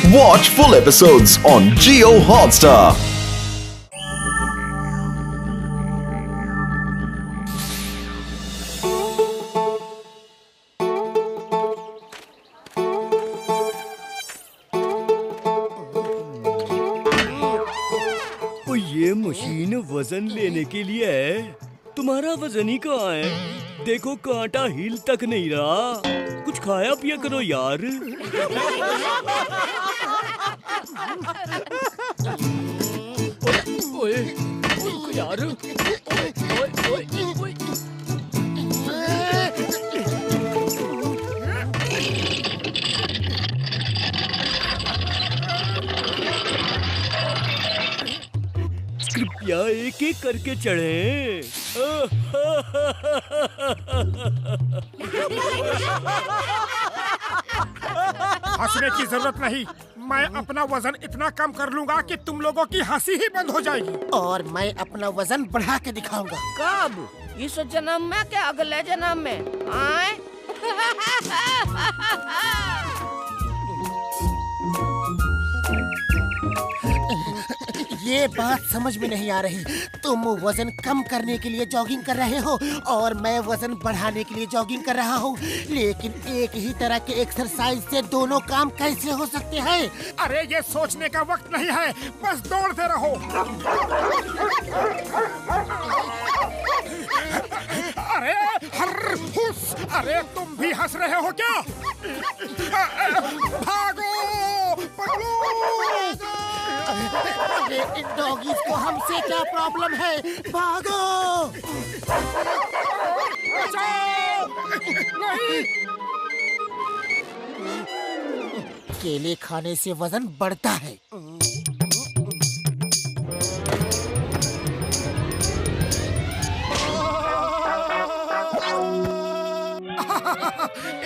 Watch full episodes on Jio Hotstar. ये machine वजन लेने के लिए है। तुम्हारा वजन ही कहाँ है? देखो कांटा हिल तक नहीं रहा। कुछ खाया पिया करो यार। ओए, ओए, यार। ओए, ओए, ओए। कृपया एक एक करके चढ़े। हंसने की जरूरत नहीं। मैं अपना वजन इतना कम कर लूंगा कि तुम लोगों की हंसी ही बंद हो जाएगी। और मैं अपना वजन बढ़ा के दिखाऊंगा। कब? इस जन्म में क्या अगले जन्म में? आए? ये बात समझ में नहीं आ रही। तुम वजन कम करने के लिए जॉगिंग कर रहे हो और मैं वजन बढ़ाने के लिए जॉगिंग कर रहा हूँ, लेकिन एक ही तरह के एक्सरसाइज से दोनों काम कैसे हो सकते हैं? अरे ये सोचने का वक्त नहीं है, बस दौड़ते रहो। अरे हुस, अरे तुम भी हंस रहे हो क्या? भागो, पकड़ो। अरे इन डॉगीज को हमसे क्या प्रॉब्लम है? भागो! नहीं। केले खाने से वजन बढ़ता है।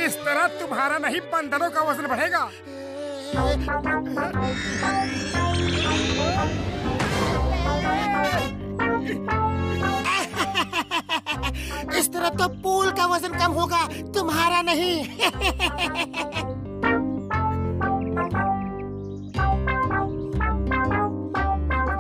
इस तरह तुम्हारा नहीं बंदरों का वजन बढ़ेगा। इस तरह तो पूल का वजन कम होगा, तुम्हारा नहीं।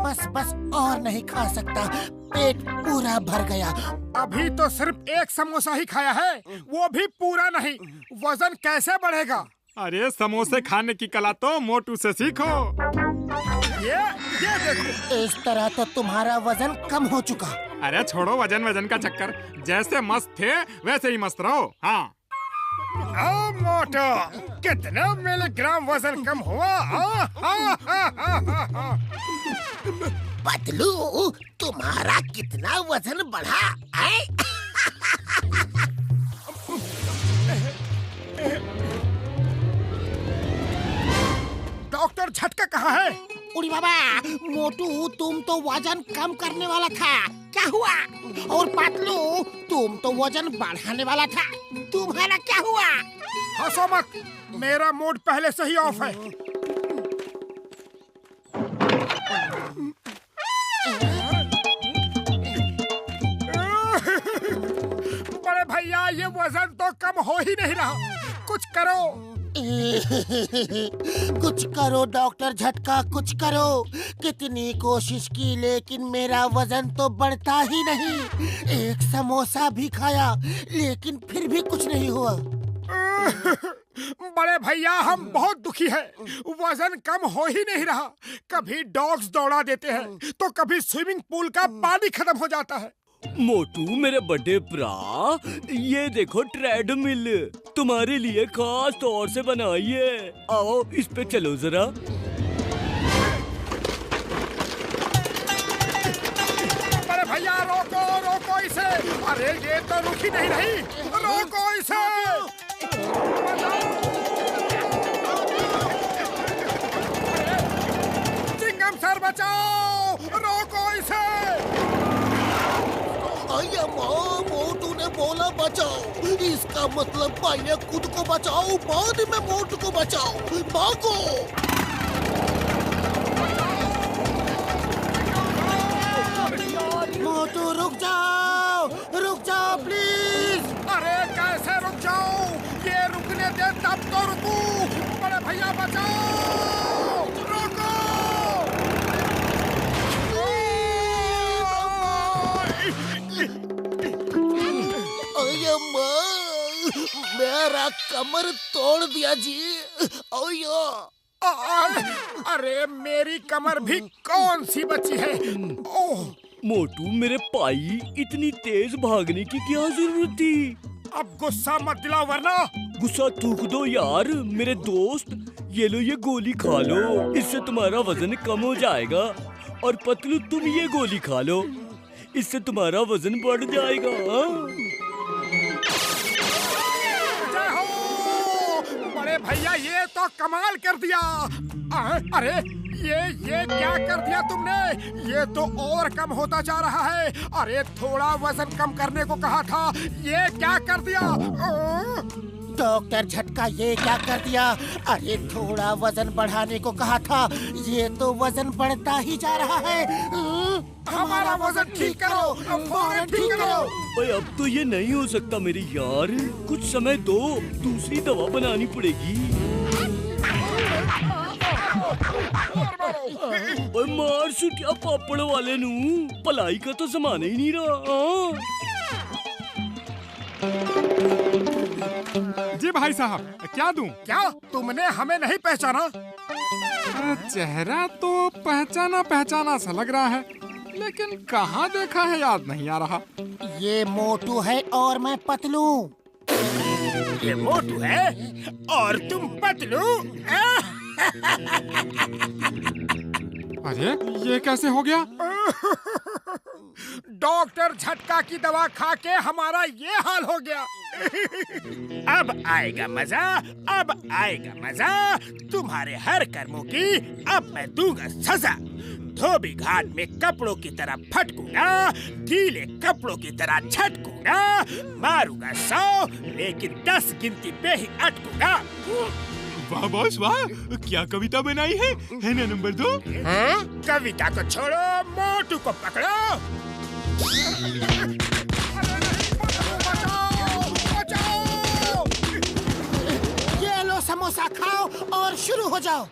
बस बस और नहीं खा सकता, पेट पूरा भर गया। अभी तो सिर्फ एक समोसा ही खाया है, वो भी पूरा नहीं। वजन कैसे बढ़ेगा? अरे समोसे खाने की कला तो मोटू से सीखो। ये देखो। इस तरह तो तुम्हारा वजन कम हो चुका। अरे छोड़ो वजन का चक्कर, जैसे मस्त थे वैसे ही मस्त रहो। हाँ। ओ मोटो, कितना मिलीग्राम वजन कम हुआ? पतलू, तुम्हारा कितना वजन बढ़ा? डॉक्टर झटका कहाँ है? उड़ी बाबा, मोटू तुम तो वजन कम करने वाला था, क्या हुआ? और पतलू तुम तो वजन बढ़ाने वाला था, तुम्हारा क्या हुआ? हंसो मत, मेरा मूड पहले से ही ऑफ है। बड़े भैया, ये वजन तो कम हो ही नहीं रहा, कुछ करो। कुछ करो डॉक्टर झटका, कुछ करो। कितनी कोशिश की लेकिन मेरा वजन तो बढ़ता ही नहीं। एक समोसा भी खाया लेकिन फिर भी कुछ नहीं हुआ। बड़े भैया, हम बहुत दुखी हैं। वजन कम हो ही नहीं रहा। कभी डॉग्स दौड़ा देते हैं तो कभी स्विमिंग पूल का पानी खत्म हो जाता है। मोटू मेरे बड़े भरा, ये देखो ट्रेडमिल तुम्हारे लिए खास तौर से बनाई है। आओ इस पे चलो जरा। अरे भैया रोको रोको इसे। अरे ये तो रुक ही नहीं रही, रोको इसे। चिंगम सर बचाओ, रोको इसे। मोटू ने बोला बचाओ, इसका मतलब पहले खुद को बचाओ बाद में मोटू को बचाओ। भागो! मोटू रुक जाओ प्लीज। अरे कैसे रुक जाऊं? ये रुकने दे तब तो रुकूं। बड़े भैया बचाओ। सारा कमर तोड़ दिया जी। ओयो। अरे मेरी कमर भी कौन सी बची है। ओह मोटू मेरे भाई, इतनी तेज भागने की क्या जरूरत थी? अब गुस्सा मत दिलाओ वरना। गुस्सा थूक दो यार मेरे दोस्त। ये लो, ये गोली खा लो, इससे तुम्हारा वजन कम हो जाएगा। और पतलू तुम ये गोली खा लो, इससे तुम्हारा वजन बढ़ जाएगा। जय हो बड़े भैया, ये तो कमाल कर दिया। अरे ये क्या कर दिया तुमने? ये तो और कम होता जा रहा है। अरे थोड़ा वजन कम करने को कहा था, ये क्या कर दिया? डॉक्टर झटका, ये क्या कर दिया? अरे थोड़ा वजन बढ़ाने को कहा था, ये तो वजन बढ़ता ही जा रहा है। हमारा वजन ठीक करो, फौरन ठीक करो। ओए अब तो ये नहीं हो सकता मेरे यार, कुछ समय दो, दूसरी दवा बनानी पड़ेगी। ओए मार सुटिया पापड़ वाले नू, भलाई का तो जमाना ही नहीं रहा। जी भाई साहब, क्या दूं? क्या तुमने हमें नहीं पहचाना? चेहरा तो पहचाना पहचाना सा लग रहा है, लेकिन कहाँ देखा है याद नहीं आ रहा। ये मोटू है और मैं पतलू। ये मोटू है और तुम पतलू। अरे ये कैसे हो गया? डॉक्टर झटका की दवा खा के हमारा ये हाल हो गया। अब आएगा मजा, अब आएगा मजा। तुम्हारे हर कर्मों की अब मैं दूंगा सजा। धोबी घाट में कपड़ों की तरह फटकूंगा, गीले कपड़ों की तरह झटकूंगा। मारूंगा 100 लेकिन 10 गिनती पे ही अटकूंगा। वाह बॉस वाह, क्या कविता बनाई है ना नंबर 2? कविता को छोड़ो, मोटू को पकड़ो। बचाओ! ये लो समोसा खाओ और शुरू हो जाओ।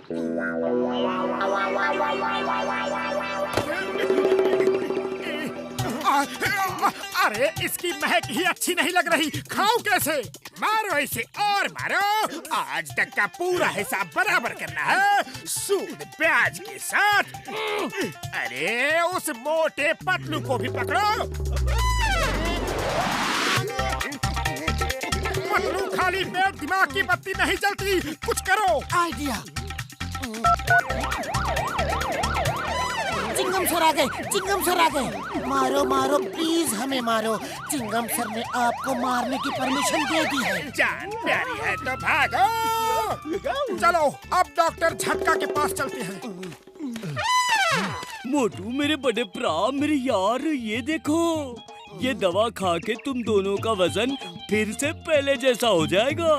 अरे इसकी महक ही अच्छी नहीं लग रही, खाओ कैसे? मारो इसे और मारो। आज तक का पूरा हिसाब बराबर करना है, सूद ब्याज के साथ। अरे उस मोटे पतलू को भी पकड़ो। पतलू खाली पेट दिमाग की बत्ती नहीं जलती, कुछ करो। आइडिया। चिंगम सर आ गए, चिंगम सर आ गए। मारो मारो प्लीज, हमें मारो। चिंगम सर ने आपको मारने की परमिशन दे दी है। जान प्यारी है तो भागो। चलो अब डॉक्टर झटका के पास चलते हैं। मोटू मेरे बड़े भरा, मेरे यार, ये देखो, ये दवा खा के तुम दोनों का वजन फिर से पहले जैसा हो जाएगा।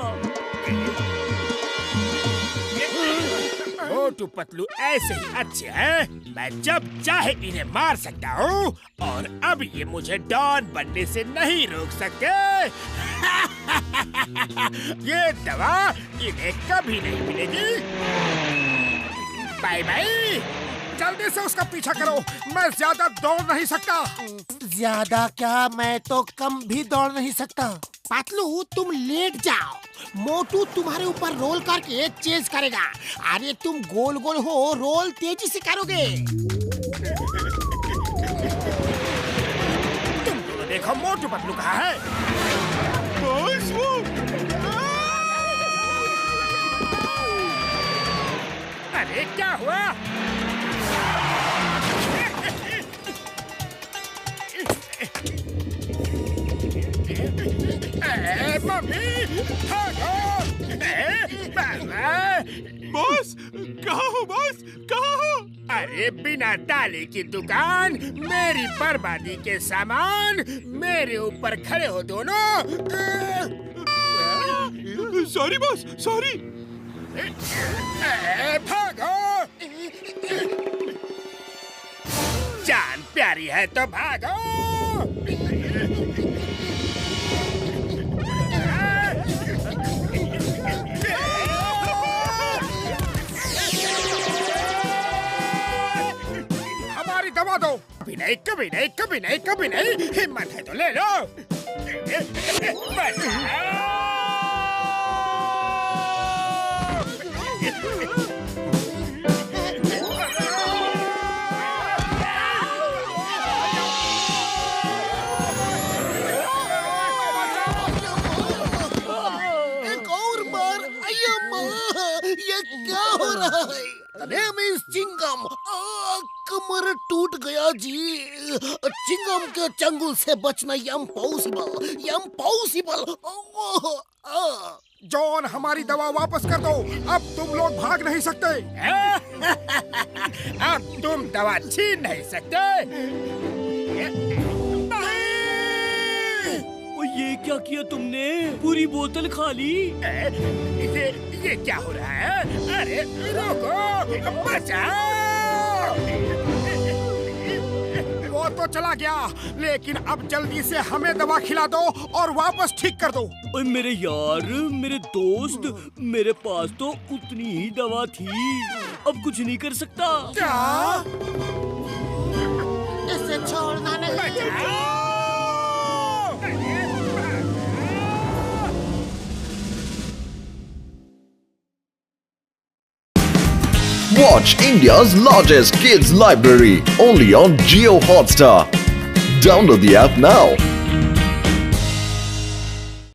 मोटू पतलू ऐसे ही अच्छे हैं, मैं जब चाहे इन्हें मार सकता हूँ और अब ये मुझे डॉन बनने से नहीं रोक सकते। ये दवा इन्हें कभी नहीं मिलेगी। Bye bye. जल्दी से उसका पीछा करो, मैं ज्यादा दौड़ नहीं सकता। ज्यादा क्या, मैं तो कम भी दौड़ नहीं सकता। पतलू तुम लेट जाओ, मोटू तुम्हारे ऊपर रोल करके चेज करेगा। अरे तुम गोल गोल हो, रोल तेजी से करोगे। तुम दोनों देखो मोटू पतलू कहाँ है। बॉस वो अरे क्या हुआ? मम्मी बॉस, कहाँ हो बॉस, कहाँ हो? अरे बिना ताले की दुकान, मेरी बर्बादी के सामान, मेरे ऊपर खड़े हो दोनों। Sorry boss, sorry. भागो। जान प्यारी है तो भागो। हमारी दवा दो। कभी नहीं, कभी नहीं, कभी नहीं, कभी नहीं। हिम्मत है तो ले लो। एक और बार, अय्या माँ, ये क्या हो रहा है? The name is Chingam. कमर टूट गया जी। चिंगम के चंगुल से बचना इम्पॉसिबल, इम्पॉसिबल। जॉन, हमारी दवा वापस कर दो। अब तुम लोग भाग नहीं सकते। अब तुम दवा छीन नहीं सकते। ओ, ये क्या किया तुमने? पूरी बोतल खा ली। ये क्या हो रहा है? अरे रुको, बचाओ! वो तो चला गया, लेकिन अब जल्दी से हमें दवा खिला दो और वापस ठीक कर दो। ओए मेरे यार, मेरे दोस्त, मेरे पास तो उतनी ही दवा थी। अब कुछ नहीं कर सकता। क्या? इसे छोड़ना नहीं। Watch India's largest kids library only on Jio Hotstar. Download the app now.